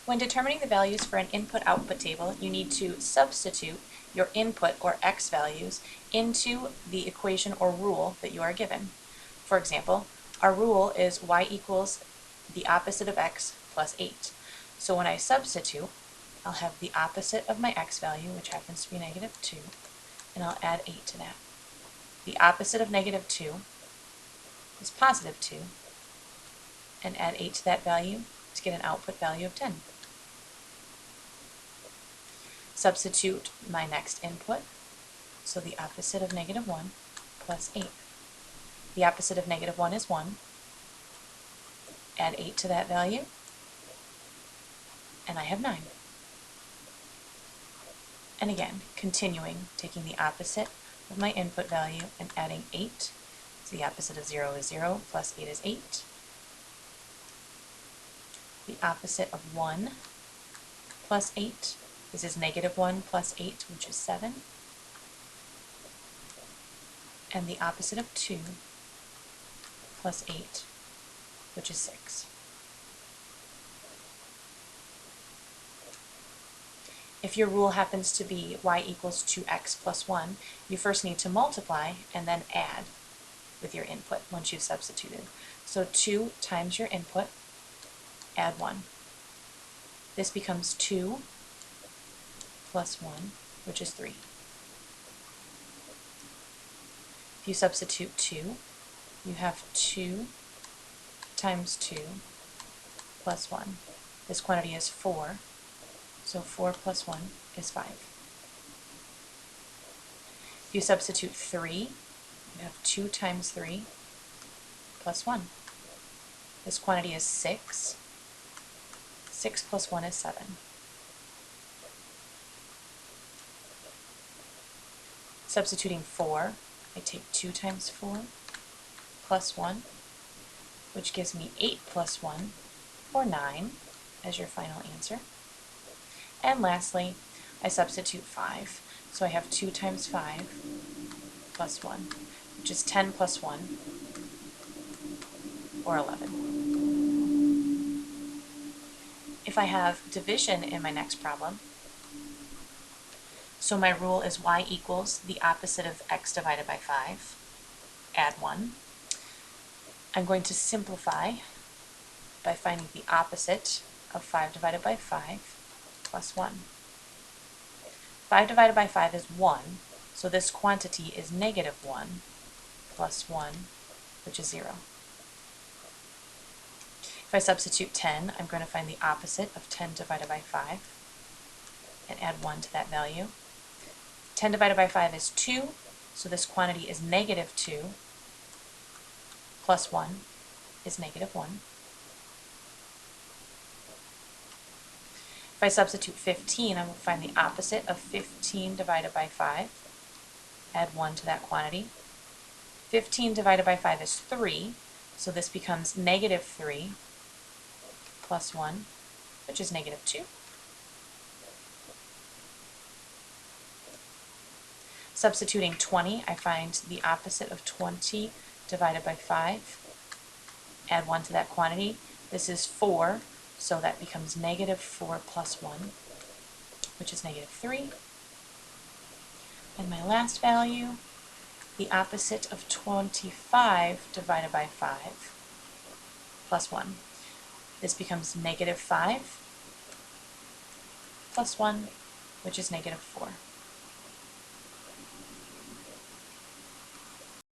When determining the values for an input-output table, you need to substitute your input or x values into the equation or rule that you are given. For example, our rule is y equals the opposite of x plus 8. So when I substitute, I'll have the opposite of my x value, which happens to be negative 2, and I'll add 8 to that. The opposite of negative 2 is positive 2, and add 8 to that value to get an output value of 10. Substitute my next input, so the opposite of negative 1 plus 8. The opposite of negative 1 is 1. Add 8 to that value, and I have 9. And again, continuing, taking the opposite of my input value and adding 8. So the opposite of 0 is 0, plus 8 is 8. The opposite of 1 plus 8, this is negative 1 plus 8, which is 7. And the opposite of 2 plus 8, which is 6. If your rule happens to be y equals 2x plus 1, you first need to multiply and then add with your input once you've substituted. So 2 times your input, add 1. This becomes 2 plus 1, which is 3. If you substitute 2, you have 2 times 2 plus 1. This quantity is 4, so 4 plus 1 is 5. If you substitute 3, you have 2 times 3 plus 1. This quantity is 6. 6 plus 1 is 7. Substituting 4, I take 2 times 4 plus 1, which gives me 8 plus 1, or 9, as your final answer. And lastly, I substitute 5. So I have 2 times 5 plus 1, which is 10 plus 1, or 11. If I have division in my next problem, so my rule is y equals the opposite of x divided by 5, add 1. I'm going to simplify by finding the opposite of 5 divided by 5 plus 1. 5 divided by 5 is 1, so this quantity is negative 1 plus 1, which is 0. If I substitute 10, I'm going to find the opposite of 10 divided by 5 and add 1 to that value. 10 divided by 5 is 2, so this quantity is negative 2 plus 1 is negative 1. If I substitute 15, I will find the opposite of 15 divided by 5. Add 1 to that quantity. 15 divided by 5 is 3, so this becomes negative 3 plus 1, which is negative 2. Substituting 20, I find the opposite of 20 divided by 5. Add 1 to that quantity. This is 4, so that becomes negative 4 plus 1, which is negative 3. And my last value, the opposite of 25 divided by 5 plus 1. This becomes negative 5 plus 1, which is negative 4.